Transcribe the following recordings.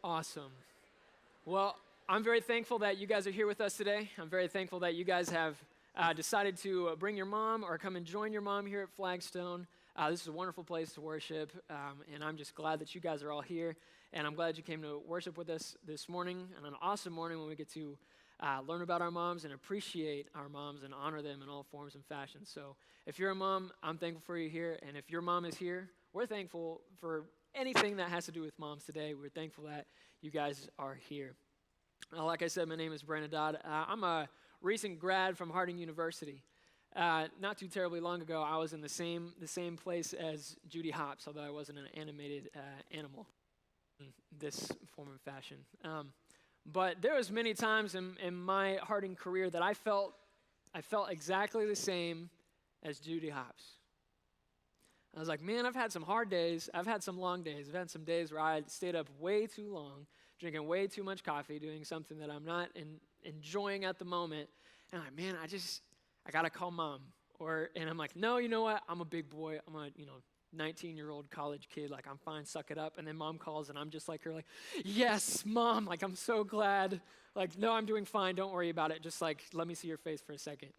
Awesome. Well, I'm very thankful that you guys are here with us today. I'm very thankful that you guys have decided to bring your mom or come and join your mom here at Flagstone. This is a wonderful place to worship, and I'm just glad that you guys are all here. And I'm glad you came to worship with us this morning, and an awesome morning when we get to learn about our moms and appreciate our moms and honor them in all forms and fashions. So if you're a mom, I'm thankful for you here. And if your mom is here, we're thankful for anything that has to do with moms today. We're thankful that you guys are here. Like I said, my name is Brandon Dodd. I'm a recent grad from Harding University. Not too terribly long ago, I was in the same place as Judy Hopps, although I wasn't an animated animal in this form and fashion. But there was many times in my Harding career that I felt exactly the same as Judy Hopps. I was like, man, I've had some hard days. I've had some long days. I've had some days where I stayed up way too long, drinking way too much coffee, doing something that I'm not enjoying at the moment. And I'm like, man, I got to call mom. And I'm like, no, you know what? I'm a big boy. I'm a, 19-year-old college kid. Like, I'm fine, suck it up. And then mom calls, and I'm just like her, like, yes, mom. Like, I'm so glad. Like, no, I'm doing fine. Don't worry about it. Just, like, let me see your face for a second.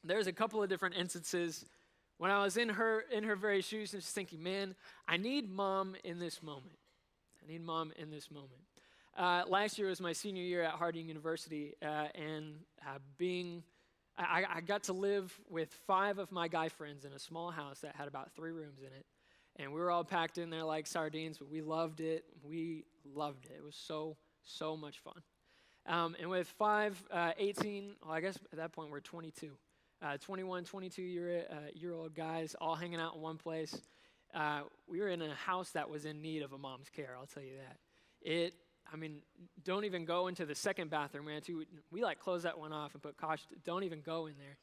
There's a couple of different instances when I was in her very shoes and just thinking, man, I need mom in this moment. I need mom in this moment. Last year was my senior year at Harding University, and I got to live with 5 of my guy friends in a small house that had about 3 rooms in it. And we were all packed in there like sardines, but we loved it. We loved it. It was so, so much fun. And with 5, 18, well, I guess at that point we're 22. 21, 22-year-old guys all hanging out in one place. We were in a house that was in need of a mom's care, I'll tell you that. Don't even go into the second bathroom. We closed that one off and put caution. Don't even go in there.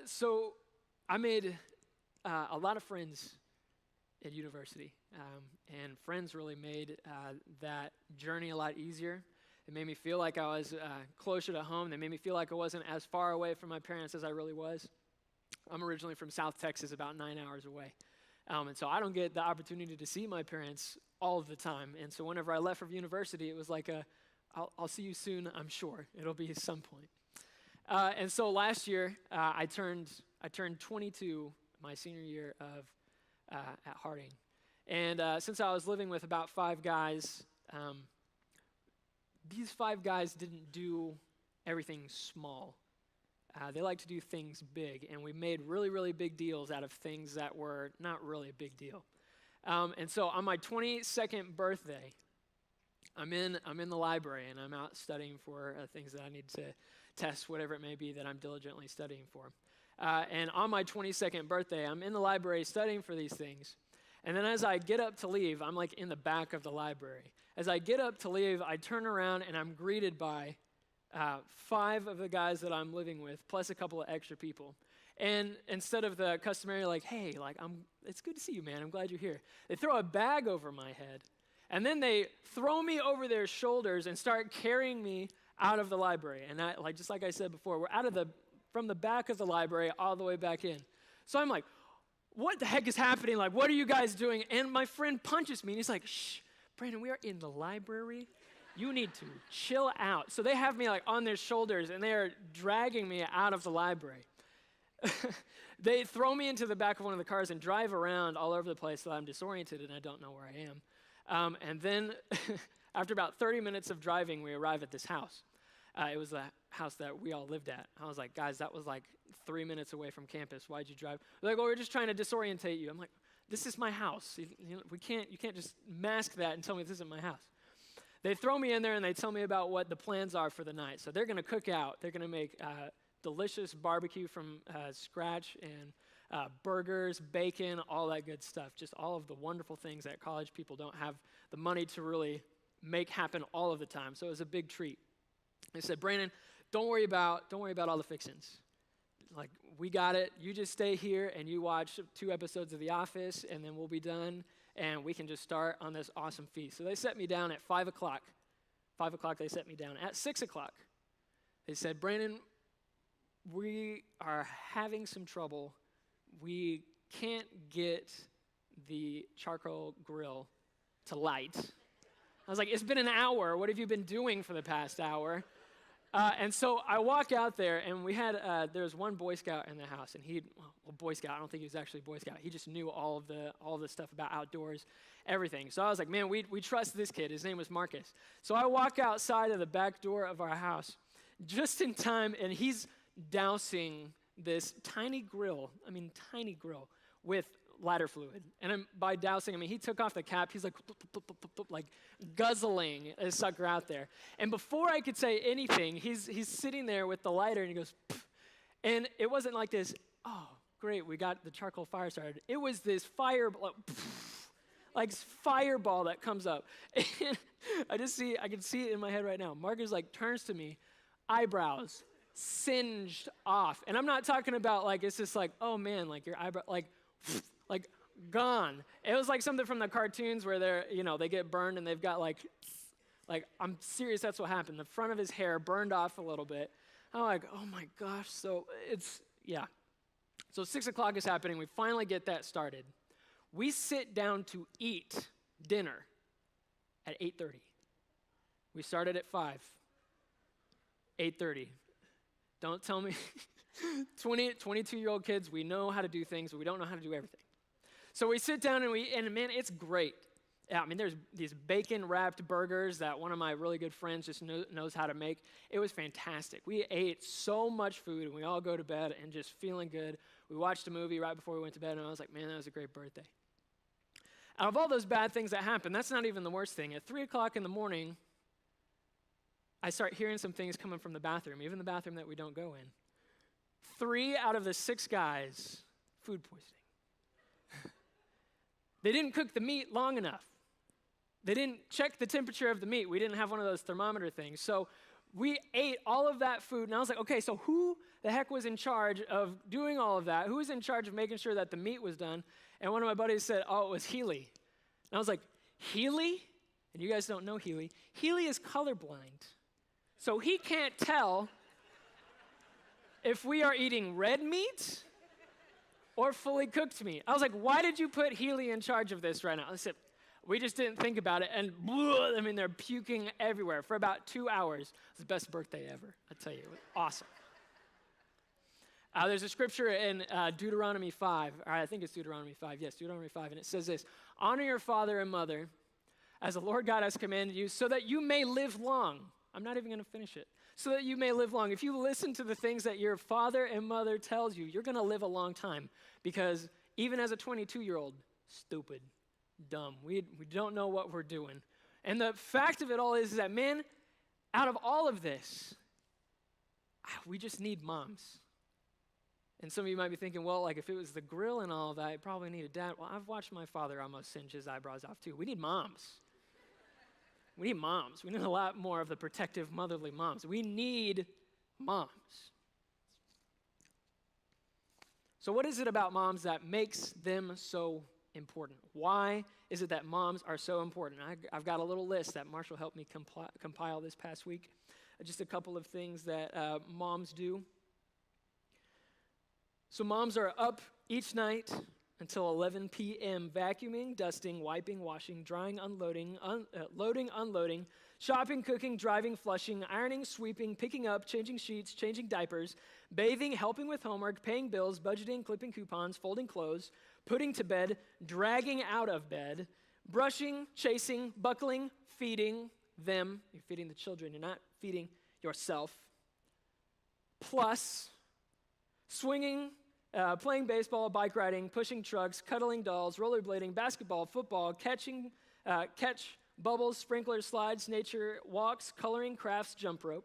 So I made a lot of friends at university, and friends really made that journey a lot easier. It made me feel like I was closer to home. They made me feel like I wasn't as far away from my parents as I really was. I'm originally from South Texas, about 9 hours away. And so I don't get the opportunity to see my parents all of the time. And so whenever I left for university, it was like I'll see you soon, I'm sure. It'll be at some point. And so last year, I turned 22 my senior year at Harding. And since I was living with about 5 guys, these 5 guys didn't do everything small. They like to do things big, and we made really, really big deals out of things that were not really a big deal. And so on my 22nd birthday, I'm in the library, and I'm out studying for things that I need to test, whatever it may be that I'm diligently studying for. And on my 22nd birthday, I'm in the library studying for these things. And then as I get up to leave, I'm like in the back of the library. As I get up to leave, I turn around and I'm greeted by 5 of the guys that I'm living with, plus a couple of extra people. And instead of the customary, like, hey, like, it's good to see you, man. I'm glad you're here. They throw a bag over my head, and then they throw me over their shoulders and start carrying me out of the library. And just like I said before, we're from the back of the library all the way back in. So I'm like, what the heck is happening? Like, what are you guys doing? And my friend punches me, and he's like, shh, Brandon, we are in the library. You need to chill out. So they have me like on their shoulders, and they are dragging me out of the library. They throw me into the back of one of the cars and drive around all over the place so I'm disoriented and I don't know where I am. And then after about 30 minutes of driving, we arrive at this house. It was the house that we all lived at. I was like, guys, that was like 3 minutes away from campus. Why'd you drive? They're like, well, we're just trying to disorientate you. I'm like, this is my house. You can't just mask that and tell me this isn't my house. They throw me in there and they tell me about what the plans are for the night. So they're going to cook out. They're going to make delicious barbecue from scratch and burgers, bacon, all that good stuff. Just all of the wonderful things that college people don't have the money to really make happen all of the time. So it was a big treat. They said, Brandon, don't worry about all the fixings. Like, we got it. You just stay here and you watch 2 episodes of The Office, and then we'll be done, and we can just start on this awesome feast. So they set me down at 5 o'clock. 5 o'clock, they set me down. At 6 o'clock, they said, Brandon, we are having some trouble. We can't get the charcoal grill to light. I was like, it's been an hour. What have you been doing for the past hour? And so I walk out there, and we had, there was one Boy Scout in the house, and Boy Scout, I don't think he was actually a Boy Scout. He just knew all of the stuff about outdoors, everything. So I was like, man, we trust this kid. His name was Marcus. So I walk outside of the back door of our house just in time, and he's dousing this tiny grill with lighter fluid. And by dousing, I mean he took off the cap. He's like guzzling a sucker out there. And before I could say anything, he's sitting there with the lighter, and he goes, pff. And it wasn't like this, oh, great, we got the charcoal fire started. It was this fireball that comes up. And I can see it in my head right now. Marcus turns to me, eyebrows singed off. And I'm not talking about it's just oh man, your eyebrow, gone. It was like something from the cartoons where they get burned and they've got I'm serious, that's what happened. The front of his hair burned off a little bit. I'm like, oh my gosh. So So 6 o'clock is happening. We finally get that started. We sit down to eat dinner at 8:30. We started at 5. 8:30. Don't tell me. 22-year-old kids, we know how to do things, but we don't know how to do everything. So we sit down and man, it's great. Yeah, I mean, there's these bacon-wrapped burgers that one of my really good friends just knows how to make. It was fantastic. We ate so much food, and we all go to bed and just feeling good. We watched a movie right before we went to bed, and I was like, man, that was a great birthday. Out of all those bad things that happened, that's not even the worst thing. At 3 o'clock in the morning, I start hearing some things coming from the bathroom, even the bathroom that we don't go in. 3 out of the 6 guys, food poisoning. They didn't cook the meat long enough. They didn't check the temperature of the meat. We didn't have one of those thermometer things. So we ate all of that food, and I was like, okay, so who the heck was in charge of doing all of that? Who was in charge of making sure that the meat was done? And one of my buddies said, oh, it was Healy. And I was like, Healy? And you guys don't know Healy. Healy is colorblind. So he can't tell if we are eating red meat or fully cooked meat. I was like, why did you put Healy in charge of this right now? I said, we just didn't think about it, and they're puking everywhere for about 2 hours. It was the best birthday ever, I tell you. It was awesome. There's a scripture in Deuteronomy 5, or I think it's Deuteronomy 5, yes, Deuteronomy 5, and it says this, honor your father and mother as the Lord God has commanded you, so that you may live long. I'm not even going to finish it. So that you may live long. If you listen to the things that your father and mother tells you, you're going to live a long time, because even as a 22-year-old, stupid, dumb. We don't know what we're doing. And the fact of it all is that, man, out of all of this, we just need moms. And some of you might be thinking, well, if it was the grill and all of that, I probably need a dad. Well, I've watched my father almost singe his eyebrows off too. We need moms. We need moms. We need a lot more of the protective, motherly moms. We need moms. So what is it about moms that makes them so important? Why is it that moms are so important? I've got a little list that Marshall helped me compile this past week. Just a couple of things that moms do. So moms are up each night until 11 p.m. vacuuming, dusting, wiping, washing, drying, unloading, loading, unloading, shopping, cooking, driving, flushing, ironing, sweeping, picking up, changing sheets, changing diapers, bathing, helping with homework, paying bills, budgeting, clipping coupons, folding clothes, putting to bed, dragging out of bed, brushing, chasing, buckling, feeding them. You're feeding the children. You're not feeding yourself. Plus, swinging, playing baseball, bike riding, pushing trucks, cuddling dolls, rollerblading, basketball, football, catch bubbles, sprinklers, slides, nature, walks, coloring, crafts, jump rope.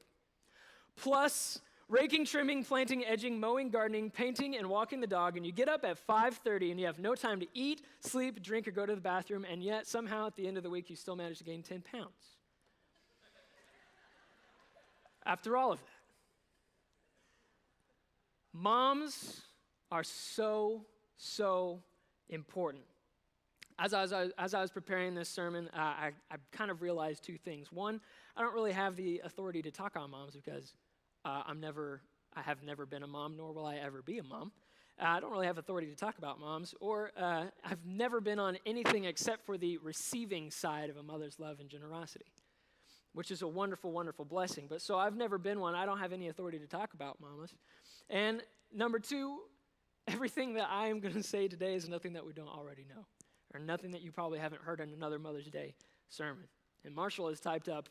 Plus, raking, trimming, planting, edging, mowing, gardening, painting, and walking the dog, and you get up at 5:30 and you have no time to eat, sleep, drink, or go to the bathroom, and yet somehow at the end of the week you still manage to gain 10 pounds. After all of that, moms are so important. As I was preparing this sermon, I kind of realized 2 things. One, I don't really have the authority to talk on moms because I have never been a mom, nor will I ever be a mom. I don't really have authority to talk about moms, or I've never been on anything except for the receiving side of a mother's love and generosity, which is a wonderful, wonderful blessing. But so I've never been one. I don't have any authority to talk about mamas. And number two, everything that I am going to say today is nothing that we don't already know, or nothing that you probably haven't heard in another Mother's Day sermon. And Marshall has typed up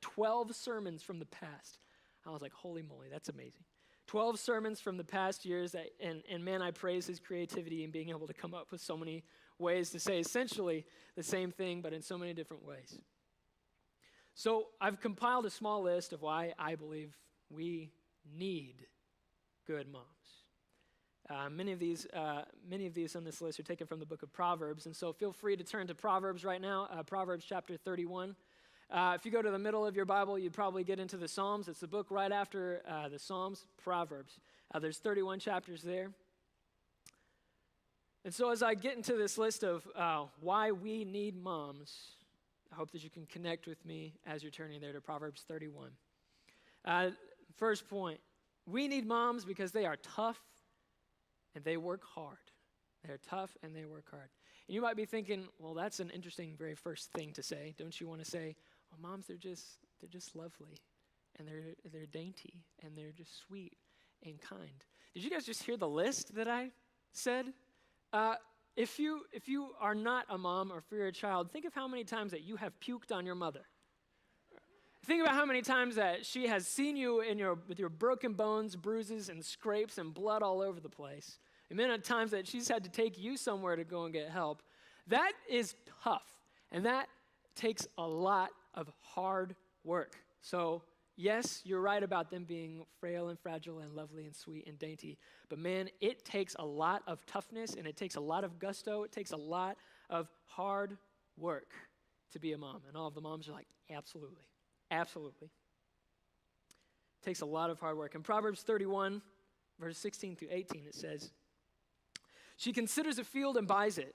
12 sermons from the past. I was like, holy moly, that's amazing. 12 sermons from the past years, and man, I praise his creativity in being able to come up with so many ways to say essentially the same thing, but in so many different ways. So I've compiled a small list of why I believe we need good moms. Many of these on this list are taken from the book of Proverbs, and so feel free to turn to Proverbs right now, Proverbs chapter 31. If you go to the middle of your Bible, you'd probably get into the Psalms. It's the book right after the Psalms, Proverbs. There's 31 chapters there. And so as I get into this list of why we need moms, I hope that you can connect with me as you're turning there to Proverbs 31. First point, we need moms because they are tough and they work hard. They're tough and they work hard. And you might be thinking, well, that's an interesting very first thing to say. Don't you want to say, well, moms, they're just lovely, and they're dainty, and they're just sweet and kind. Did you guys just hear the list that I said? If you are not a mom or if you're a child, think of how many times that you have puked on your mother. Think about how many times that she has seen you with your broken bones, bruises, and scrapes and blood all over the place. The amount of times that she's had to take you somewhere to go and get help. That is tough, and that takes a lot of hard work. So, yes, you're right about them being frail and fragile and lovely and sweet and dainty, but man, it takes a lot of toughness, and it takes a lot of gusto. It takes a lot of hard work to be a mom. And all of the moms are like, absolutely, absolutely. It takes a lot of hard work. In Proverbs 31, verse 16 through 18, it says, she considers a field and buys it.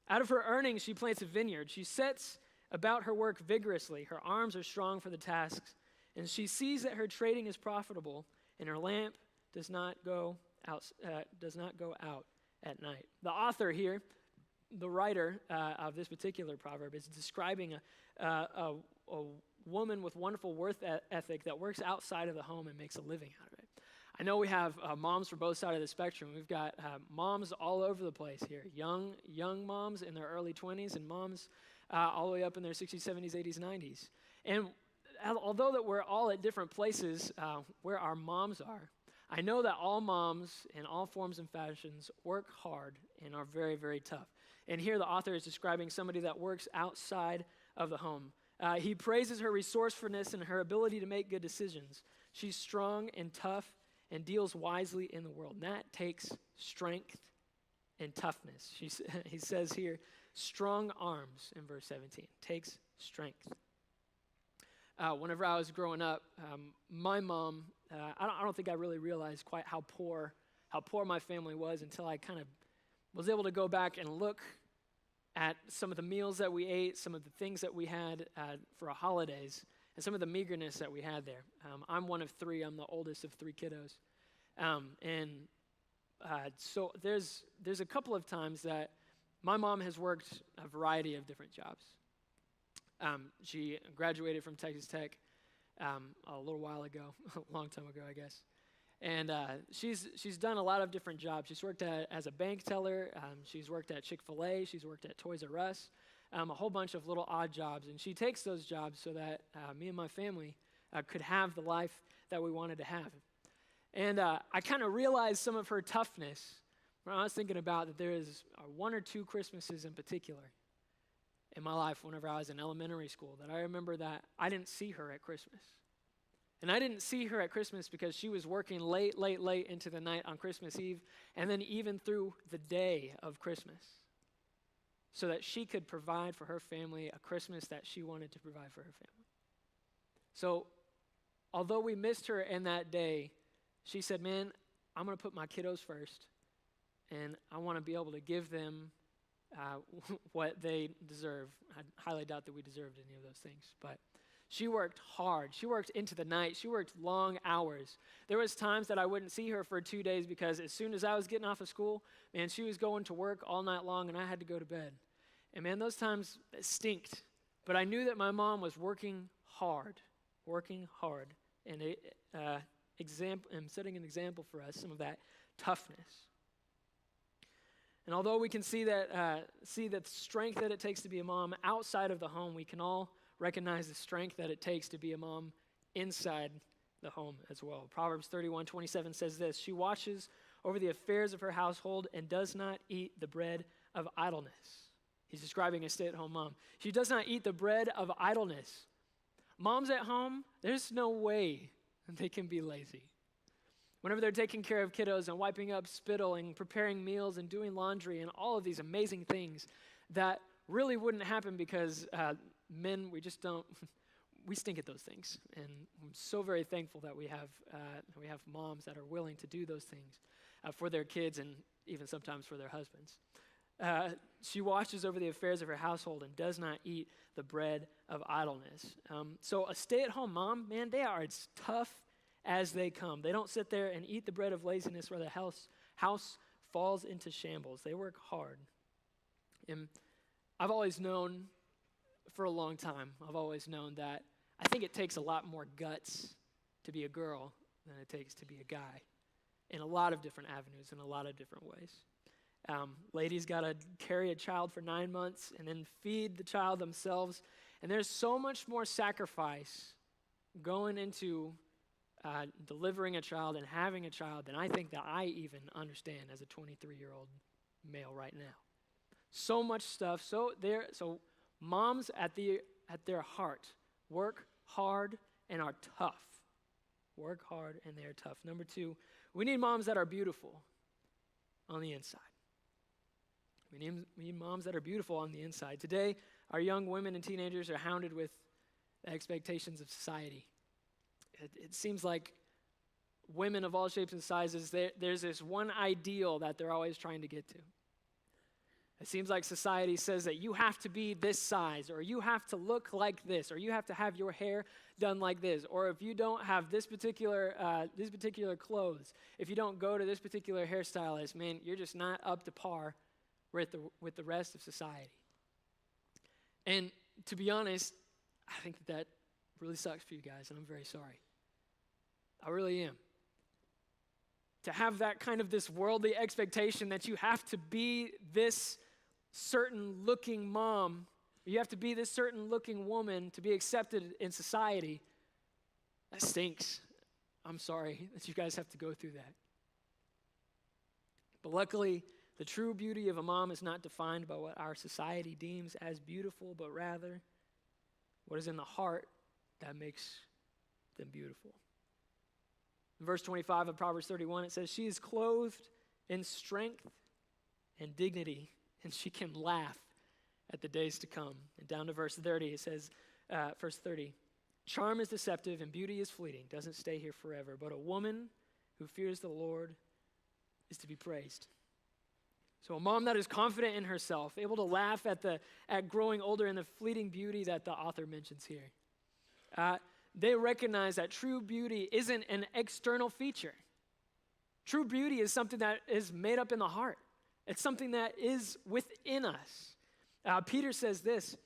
Out of her earnings, she plants a vineyard. She sets about her work vigorously. Her arms are strong for the tasks, and she sees that her trading is profitable, and her lamp does not go out at night. The author here, the writer of this particular proverb, is describing a woman with wonderful work ethic that works outside of the home and makes a living out of it. I know we have moms from both sides of the spectrum. We've got moms all over the place here, young moms in their early 20s and moms all the way up in their 60s, 70s, 80s, 90s. And although that we're all at different places where our moms are, I know that all moms in all forms and fashions work hard and are very, very tough. And here the author is describing somebody that works outside of the home. He praises her resourcefulness and her ability to make good decisions. She's strong and tough and deals wisely in the world. And that takes strength and toughness. He says here, strong arms in verse 17. Takes strength. Whenever I was growing up, my mom, I don't think I really realized quite how poor my family was until I kind of was able to go back and look at some of the meals that we ate, some of the things that we had for our holidays, and some of the meagerness that we had there. I'm one of three. I'm the oldest of three kiddos. So there's a couple of times that my mom has worked a variety of different jobs. She graduated from Texas Tech a little while ago, a long time ago, I guess. And she's done a lot of different jobs. She's worked as a bank teller. She's worked at Chick-fil-A. She's worked at Toys R Us. A whole bunch of little odd jobs. And she takes those jobs so that me and my family could have the life that we wanted to have. And I kind of realized some of her toughness when I was thinking about that there is one or two Christmases in particular in my life whenever I was in elementary school that I remember that I didn't see her at Christmas. And I didn't see her at Christmas because she was working late into the night on Christmas Eve and then even through the day of Christmas so that she could provide for her family a Christmas that she wanted to provide for her family. So although we missed her in that day, she said, man, I'm going to put my kiddos first, and I want to be able to give them what they deserve. I highly doubt that we deserved any of those things, but She worked hard. She worked into the night. She worked long hours. There was times that I wouldn't see her for 2 days because as soon as I was getting off of school, man, she was going to work all night long and I had to go to bed. And man, those times stinked. But I knew that my mom was working hard, and setting an example for us, some of that toughness. And although we can see the strength that it takes to be a mom outside of the home, we can all recognize the strength that it takes to be a mom inside the home as well. Proverbs 31:27 says this: she watches over the affairs of her household and does not eat the bread of idleness. He's describing a stay-at-home mom. She does not eat the bread of idleness. Moms at home, there's no way they can be lazy. Whenever they're taking care of kiddos and wiping up spittle and preparing meals and doing laundry and all of these amazing things that really wouldn't happen because men, we stink at those things. And I'm so very thankful that we have moms that are willing to do those things for their kids and even sometimes for their husbands. She watches over the affairs of her household and does not eat the bread of idleness. So a stay-at-home mom, man, they are as tough as they come. They don't sit there and eat the bread of laziness where the house falls into shambles. They work hard. And I've always known for a long time, that I think it takes a lot more guts to be a girl than it takes to be a guy in a lot of different avenues, in a lot of different ways. Ladies got to carry a child for 9 months and then feed the child themselves. And there's so much more sacrifice going into delivering a child and having a child than I think that I even understand as a 23-year-old male right now. So much stuff. So moms at their heart work hard and are tough. Work hard and they are tough. Number 2, we need moms that are beautiful on the inside. We need moms that are beautiful on the inside. Today, our young women and teenagers are hounded with the expectations of society. It seems like women of all shapes and sizes, there's this one ideal that they're always trying to get to. It seems like society says that you have to be this size, or you have to look like this, or you have to have your hair done like this, or if you don't have this particular clothes, if you don't go to this particular hairstylist, man, you're just not up to par with the rest of society. And to be honest, I think that really sucks for you guys, and I'm very sorry. I really am. To have that kind of this worldly expectation that you have to be this certain looking mom, you have to be this certain looking woman to be accepted in society, that stinks. I'm sorry that you guys have to go through that. But luckily, the true beauty of a mom is not defined by what our society deems as beautiful, but rather what is in the heart that makes them beautiful. In verse 25 of Proverbs 31, it says, she is clothed in strength and dignity, and she can laugh at the days to come. And down to verse 30, it says, verse 30, charm is deceptive and beauty is fleeting, doesn't stay here forever, but a woman who fears the Lord is to be praised. So a mom that is confident in herself, able to laugh at growing older and the fleeting beauty that the author mentions here. They recognize that true beauty isn't an external feature. True beauty is something that is made up in the heart. It's something that is within us. Peter says this,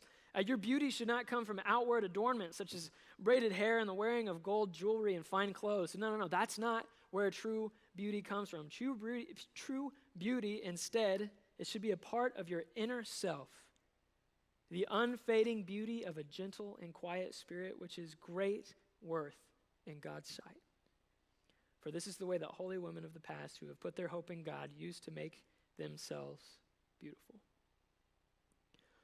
your beauty should not come from outward adornment, such as braided hair and the wearing of gold jewelry and fine clothes. No, that's not where true beauty comes from. True beauty, instead, it should be a part of your inner self. The unfading beauty of a gentle and quiet spirit, which is great worth in God's sight. For this is the way that holy women of the past who have put their hope in God used to make themselves beautiful.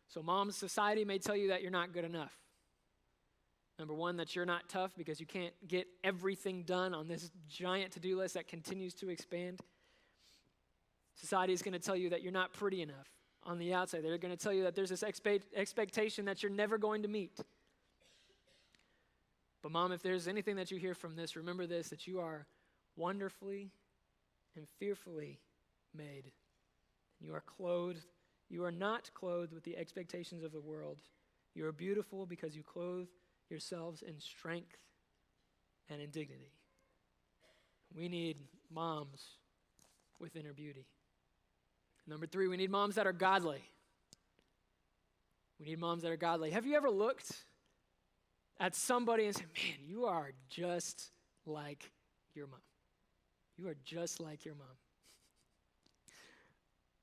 So moms, society may tell you that you're not good enough. Number one, that you're not tough because you can't get everything done on this giant to-do list that continues to expand. Society is going to tell you that you're not pretty enough on the outside. They're going to tell you that there's this expectation that you're never going to meet. But mom, if there's anything that you hear from this, remember this, that you are wonderfully and fearfully made. You are clothed. You are not clothed with the expectations of the world. You are beautiful because you clothe yourselves in strength and in dignity. We need moms with inner beauty. Number 3, we need moms that are godly. We need moms that are godly. Have you ever looked at somebody and said, man, you are just like your mom. You are just like your mom.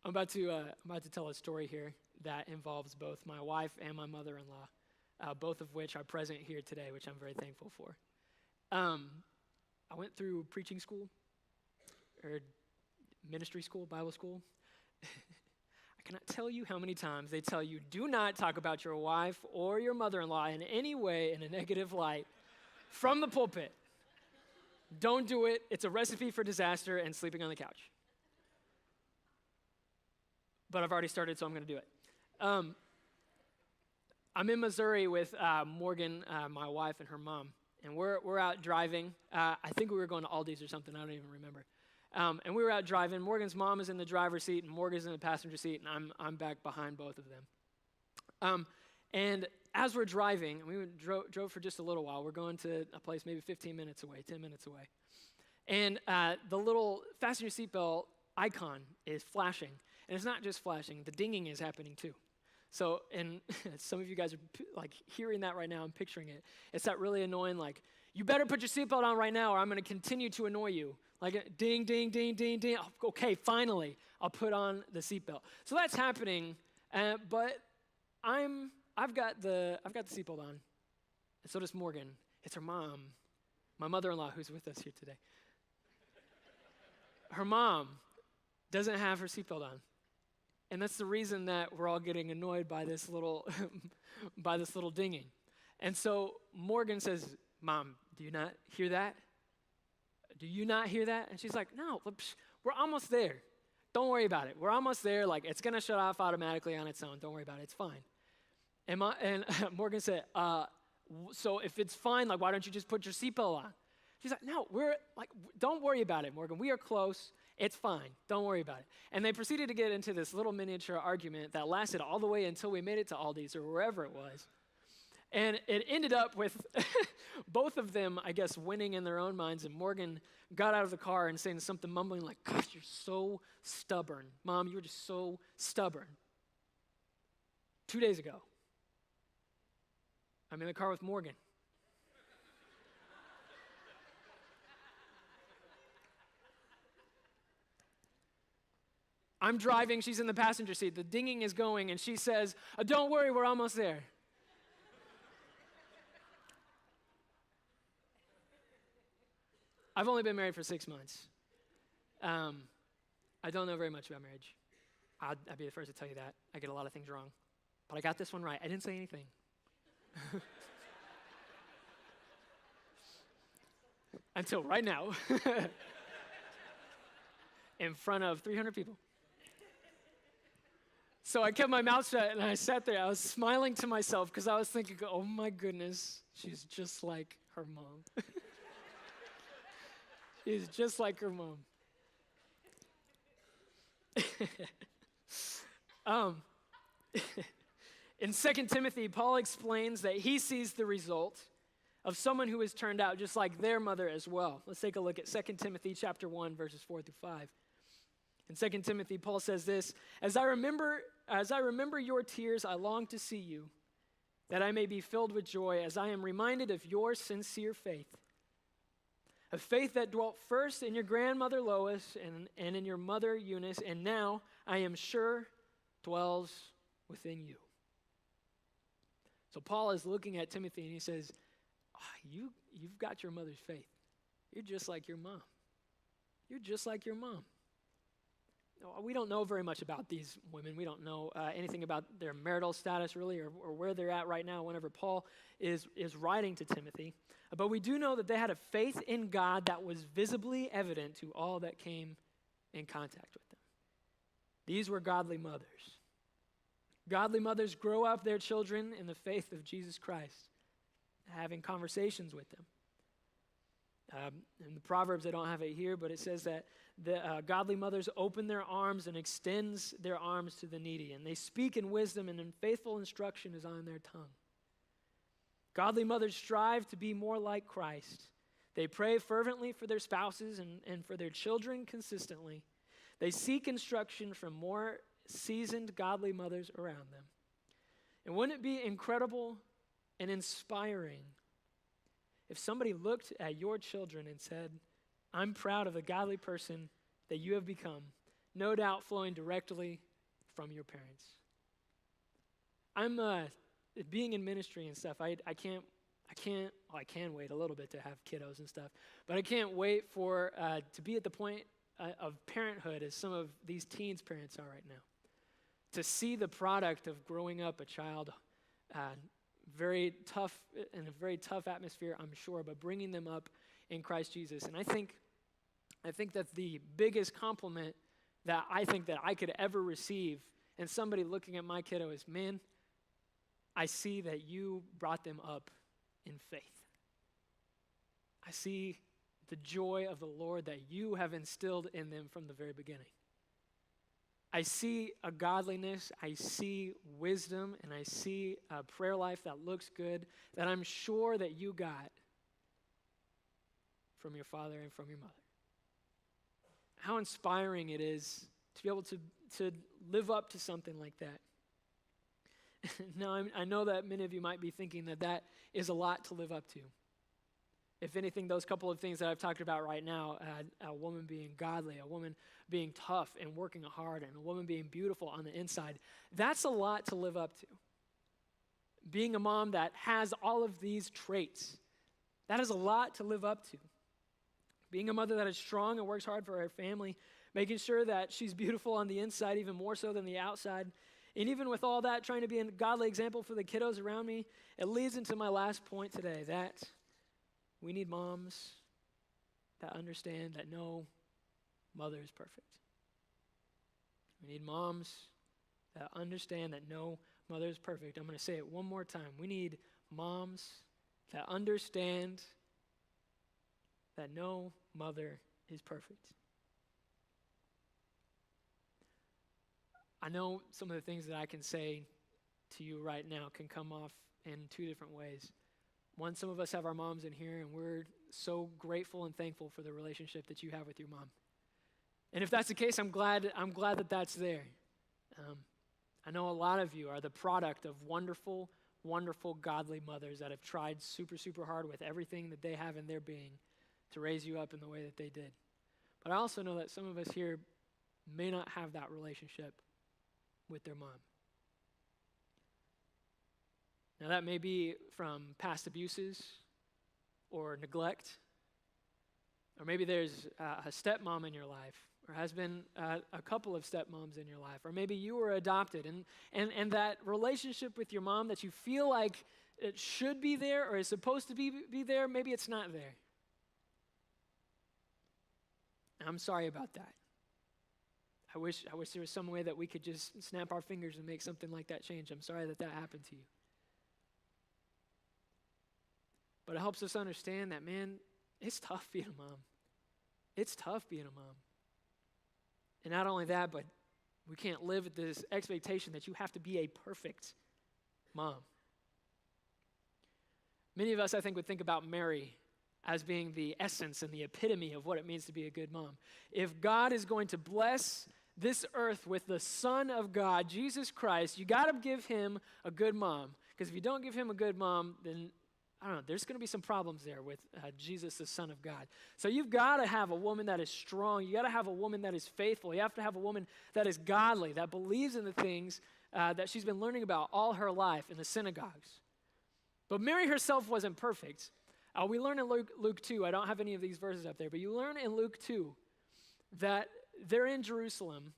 I'm about to tell a story here that involves both my wife and my mother-in-law, both of which are present here today, which I'm very thankful for. I went through preaching school, or ministry school, Bible school. I cannot tell you how many times they tell you, do not talk about your wife or your mother-in-law in any way in a negative light from the pulpit. Don't do it. It's a recipe for disaster and sleeping on the couch. But I've already started, so I'm going to do it. I'm in Missouri with Morgan, my wife, and her mom. And we're out driving. I think we were going to Aldi's or something. I don't even remember. And we were out driving. Morgan's mom is in the driver's seat, and Morgan's in the passenger seat, and I'm back behind both of them. And as we're driving, and we drove for just a little while. We're going to a place maybe 15 minutes away, 10 minutes away. And the little fasten your seatbelt icon is flashing. And it's not just flashing. The dinging is happening too. So, and some of you guys are like hearing that right now and picturing it. It's that really annoying, like, you better put your seatbelt on right now or I'm going to continue to annoy you. Like, ding, ding, ding, ding, ding. Oh, okay, finally, I'll put on the seatbelt. So that's happening, but I've got the seatbelt on, and so does Morgan. It's her mom, my mother-in-law, who's with us here today. Her mom doesn't have her seatbelt on. And that's the reason that we're all getting annoyed by this little dinging. And so Morgan says, Mom, do you not hear that? Do you not hear that? And she's like, no, we're almost there. Don't worry about it. We're almost there. Like, it's going to shut off automatically on its own. Don't worry about it. It's fine. And Morgan said, so if it's fine, like, why don't you just put your seatbelt on? She's like, no, don't worry about it, Morgan. We are close. It's fine. Don't worry about it. And they proceeded to get into this little miniature argument that lasted all the way until we made it to Aldi's or wherever it was. And it ended up with both of them, I guess, winning in their own minds. And Morgan got out of the car and saying something, mumbling like, gosh, you're so stubborn. Mom, you were just so stubborn. 2 days ago, I'm in the car with Morgan. I'm driving, she's in the passenger seat. The dinging is going, and she says, don't worry, we're almost there. I've only been married for 6 months. I don't know very much about marriage. I'd be the first to tell you that. I get a lot of things wrong. But I got this one right. I didn't say anything. Until right now. In front of 300 people. So I kept my mouth shut and I sat there. I was smiling to myself because I was thinking, oh my goodness, she's just like her mom. She's just like her mom. In 2 Timothy, Paul explains that he sees the result of someone who has turned out just like their mother as well. Let's take a look at 2 Timothy chapter 1, verses 4 through 5. In 2 Timothy, Paul says this, As I remember your tears, I long to see you, that I may be filled with joy as I am reminded of your sincere faith, a faith that dwelt first in your grandmother Lois and in your mother Eunice, and now, I am sure, dwells within you. So Paul is looking at Timothy and he says, you've got your mother's faith. You're just like your mom. You're just like your mom. We don't know very much about these women. We don't know anything about their marital status, really, or where they're at right now whenever Paul is writing to Timothy. But we do know that they had a faith in God that was visibly evident to all that came in contact with them. These were godly mothers. Godly mothers grow up their children in the faith of Jesus Christ, having conversations with them. In the Proverbs, I don't have it here, but it says that the godly mothers open their arms and extends their arms to the needy, and they speak in wisdom, and in faithful instruction is on their tongue. Godly mothers strive to be more like Christ. They pray fervently for their spouses and for their children consistently. They seek instruction from more seasoned godly mothers around them. And wouldn't it be incredible and inspiring if somebody looked at your children and said, I'm proud of the godly person that you have become, no doubt flowing directly from your parents. I'm being in ministry and stuff. I can wait a little bit to have kiddos and stuff, but I can't wait for to be at the point of parenthood as some of these teens' parents are right now. To see the product of growing up a child, very tough in a very tough atmosphere, I'm sure, but bringing them up in Christ Jesus. And I think that the biggest compliment that I think that I could ever receive, and somebody looking at my kiddo is, man, I see that you brought them up in faith. I see the joy of the Lord that you have instilled in them from the very beginning. I see a godliness, I see wisdom, and I see a prayer life that looks good, that I'm sure that you got from your father and from your mother. How inspiring it is to be able to live up to something like that. Now, I know that many of you might be thinking that is a lot to live up to. If anything, those couple of things that I've talked about right now, a woman being godly, a woman being tough and working hard, and a woman being beautiful on the inside, that's a lot to live up to. Being a mom that has all of these traits, that is a lot to live up to. Being a mother that is strong and works hard for her family, making sure that she's beautiful on the inside even more so than the outside. And even with all that, trying to be a godly example for the kiddos around me, it leads into my last point today, that we need moms that understand that no mother is perfect. We need moms that understand that no mother is perfect. I'm going to say it one more time. We need moms that understand that no mother is perfect. I know some of the things that I can say to you right now can come off in two different ways. One, some of us have our moms in here, and we're so grateful and thankful for the relationship that you have with your mom. And if that's the case, I'm glad that that's there. I know a lot of you are the product of wonderful, wonderful, godly mothers that have tried super, super hard with everything that they have in their being to raise you up in the way that they did. But I also know that some of us here may not have that relationship with their mom. Now, that may be from past abuses or neglect, or maybe there's a stepmom in your life, or has been a couple of stepmoms in your life, or maybe you were adopted, and that relationship with your mom that you feel like it should be there or is supposed to be there, maybe it's not there. I'm sorry about that. I wish there was some way that we could just snap our fingers and make something like that change. I'm sorry that happened to you. But it helps us understand that, man, it's tough being a mom. It's tough being a mom. And not only that, but we can't live with this expectation that you have to be a perfect mom. Many of us, I think, would think about Mary as being the essence and the epitome of what it means to be a good mom. If God is going to bless this earth with the Son of God, Jesus Christ, you got to give him a good mom. Because if you don't give him a good mom, then I don't know, there's going to be some problems there with Jesus, the Son of God. So you've got to have a woman that is strong. You got to have a woman that is faithful. You have to have a woman that is godly, that believes in the things that she's been learning about all her life in the synagogues. But Mary herself wasn't perfect. We learn in Luke 2, I don't have any of these verses up there, but you learn in Luke 2 that they're in Jerusalem,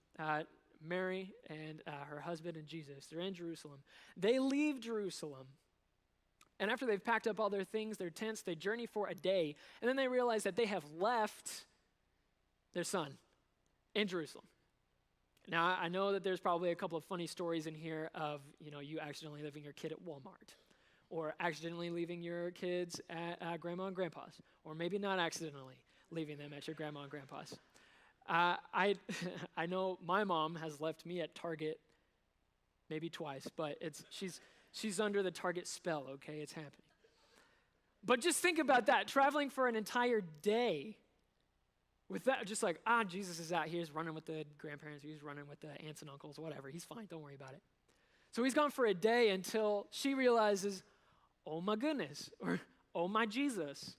Mary and her husband and Jesus. They're in Jerusalem. They leave Jerusalem. And after they've packed up all their things, their tents, they journey for a day. And then they realize that they have left their son in Jerusalem. Now, I know that there's probably a couple of funny stories in here of, you accidentally leaving your kid at Walmart, or accidentally leaving your kids at grandma and grandpa's, or maybe not accidentally leaving them at your grandma and grandpa's. I know my mom has left me at Target maybe twice, but she's under the Target spell, okay? It's happening. But just think about that, traveling for an entire day with that, just like, Jesus is out here, he's running with the grandparents, he's running with the aunts and uncles, whatever, he's fine, don't worry about it. So he's gone for a day until she realizes, oh my goodness, or oh my Jesus,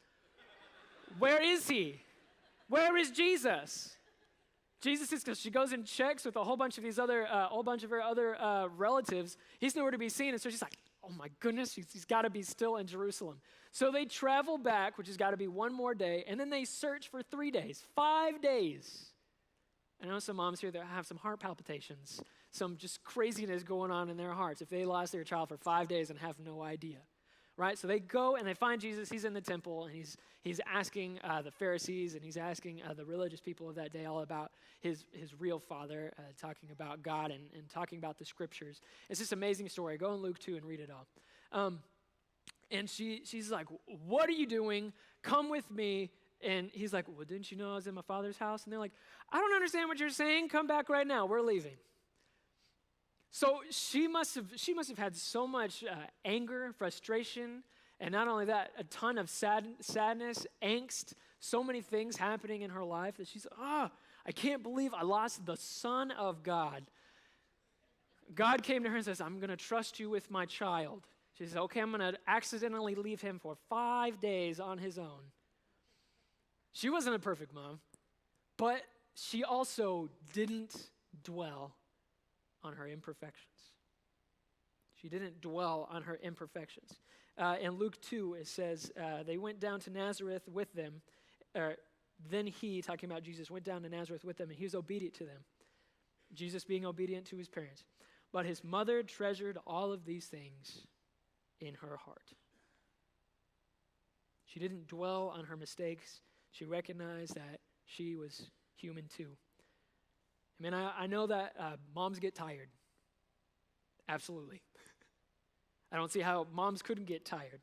where is he? Where is Jesus? Jesus is, because she goes and checks with a whole bunch of her other relatives. He's nowhere to be seen, and so she's like, oh my goodness, he's got to be still in Jerusalem. So they travel back, which has got to be one more day, and then they search for 3 days, 5 days. I know some moms here that have some heart palpitations, some just craziness going on in their hearts if they lost their child for 5 days and have no idea, right? So they go and they find Jesus. He's in the temple, and he's asking the Pharisees, and he's asking the religious people of that day all about his real father, talking about God and talking about the scriptures. It's this amazing story. Go in Luke 2 and read it all. And she's like, what are you doing? Come with me. And he's like, well, didn't you know I was in my father's house? And they're like, I don't understand what you're saying. Come back right now. We're leaving. So she must have had so much anger, frustration, and not only that, a ton of sadness, angst, so many things happening in her life that she's, I can't believe I lost the Son of God. God came to her and says, I'm going to trust you with my child. She says, okay, I'm going to accidentally leave him for 5 days on his own. She wasn't a perfect mom, but she also didn't dwell on her imperfections. She didn't dwell on her imperfections. In Luke 2, it says, they went down to Nazareth with them. Then he, talking about Jesus, went down to Nazareth with them, and he was obedient to them. Jesus being obedient to his parents. But his mother treasured all of these things in her heart. She didn't dwell on her mistakes. She recognized that she was human too. I mean, I know that moms get tired. Absolutely. I don't see how moms couldn't get tired.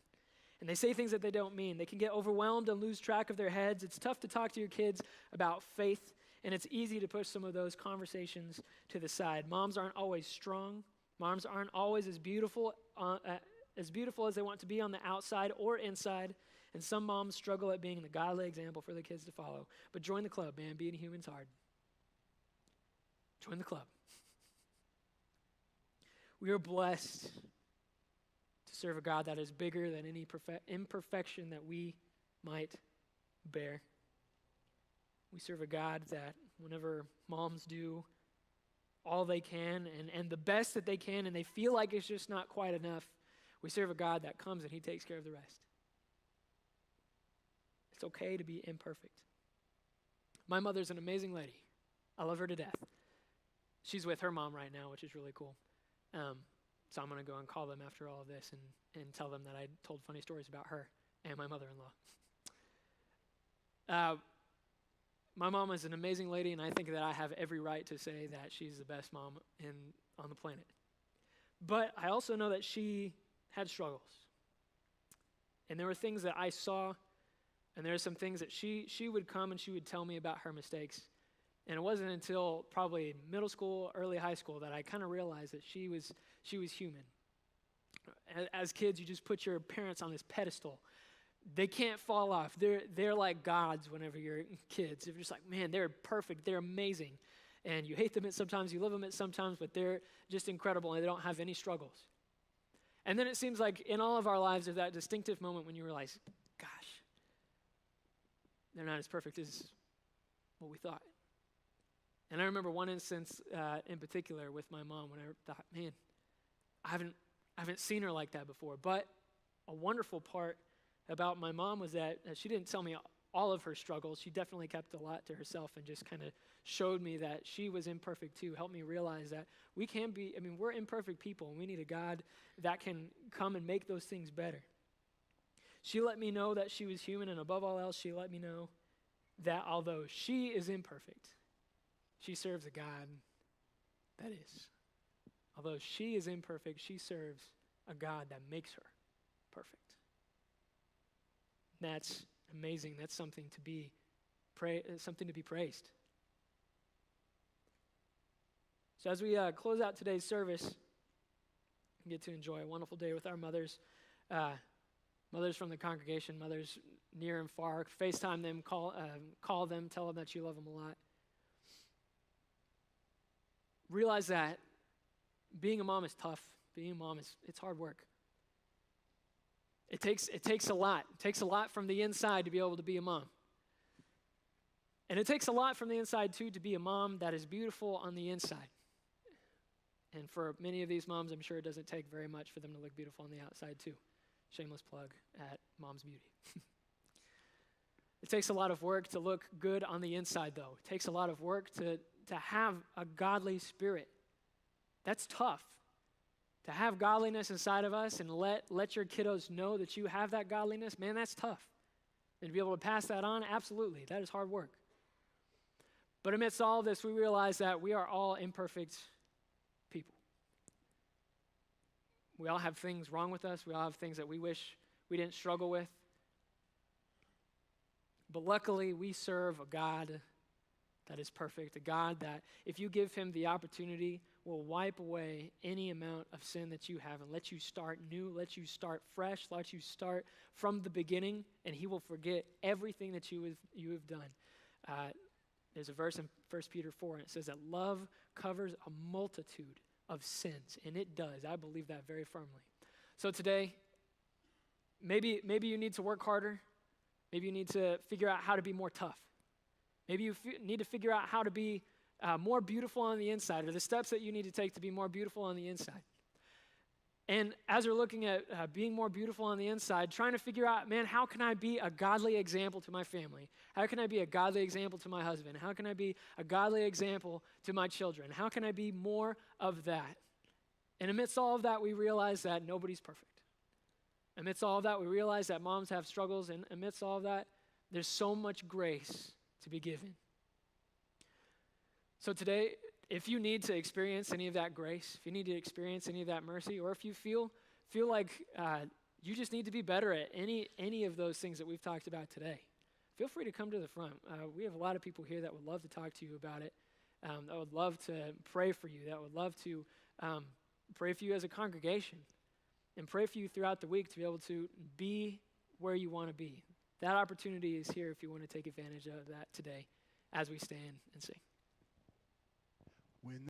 And they say things that they don't mean. They can get overwhelmed and lose track of their heads. It's tough to talk to your kids about faith, and it's easy to push some of those conversations to the side. Moms aren't always strong. Moms aren't always as beautiful as they want to be on the outside or inside. And some moms struggle at being the godly example for their kids to follow. But join the club, man. Being human's hard. Join the club. We are blessed to serve a God that is bigger than any imperfection that we might bear. We serve a God that whenever moms do all they can and the best that they can, and they feel like it's just not quite enough, we serve a God that comes and he takes care of the rest. It's okay to be imperfect. My mother's an amazing lady. I love her to death. She's with her mom right now, which is really cool. So I'm going to go and call them after all of this and tell them that I told funny stories about her and my mother-in-law. My mom is an amazing lady, and I think that I have every right to say that she's the best mom on the planet. But I also know that she had struggles. And there were things that I saw, and there are some things that she would come and she would tell me about her mistakes. And it wasn't until probably middle school, early high school that I kind of realized that she was human. As kids, you just put your parents on this pedestal. They can't fall off. They're like gods whenever you're kids. You're just like, man, they're perfect. They're amazing. And you hate them at sometimes, you love them at sometimes, but they're just incredible and they don't have any struggles. And then it seems like in all of our lives there's that distinctive moment when you realize, gosh, they're not as perfect as what we thought. And I remember one instance in particular with my mom when I thought, man, I haven't seen her like that before. But a wonderful part about my mom was that she didn't tell me all of her struggles. She definitely kept a lot to herself and just kind of showed me that she was imperfect too, helped me realize that we're imperfect people, and we need a God that can come and make those things better. She let me know that she was human, and above all else, she let me know that although she is imperfect, she serves a God that is. Although she is imperfect, she serves a God that makes her perfect. That's amazing. That's something to be praised. So as we close out today's service, we get to enjoy a wonderful day with our mothers. Mothers from the congregation, mothers near and far, FaceTime them, call them, tell them that you love them a lot. Realize that being a mom is tough. Being a mom it's hard work. It takes a lot. It takes a lot from the inside to be able to be a mom. And it takes a lot from the inside, too, to be a mom that is beautiful on the inside. And for many of these moms, I'm sure it doesn't take very much for them to look beautiful on the outside, too. Shameless plug at Mom's Beauty. It takes a lot of work to look good on the inside, though. It takes a lot of work to have a godly spirit. That's tough. To have godliness inside of us and let your kiddos know that you have that godliness, man, that's tough. And to be able to pass that on, absolutely, that is hard work. But amidst all of this, we realize that we are all imperfect people. We all have things wrong with us. We all have things that we wish we didn't struggle with. But luckily, we serve a God that is perfect, a God that, if you give him the opportunity, will wipe away any amount of sin that you have and let you start new, let you start fresh, let you start from the beginning, and he will forget everything that you have done. There's a verse in 1 Peter 4, and it says that love covers a multitude of sins, and it does. I believe that very firmly. So today, maybe you need to work harder. Maybe you need to figure out how to be more tough. Maybe you need to figure out how to be more beautiful on the inside, or the steps that you need to take to be more beautiful on the inside. And as we're looking at being more beautiful on the inside, trying to figure out, man, how can I be a godly example to my family? How can I be a godly example to my husband? How can I be a godly example to my children? How can I be more of that? And amidst all of that, we realize that nobody's perfect. Amidst all of that, we realize that moms have struggles, and amidst all of that, there's so much grace to be given. So today, if you need to experience any of that grace, if you need to experience any of that mercy, or if you feel like you just need to be better at any of those things that we've talked about today, feel free to come to the front. We have a lot of people here that would love to talk to you about it, that would love to pray for you, that would love to pray for you as a congregation, and pray for you throughout the week to be able to be where you want to be. That opportunity is here if you want to take advantage of that today as we stand and sing. When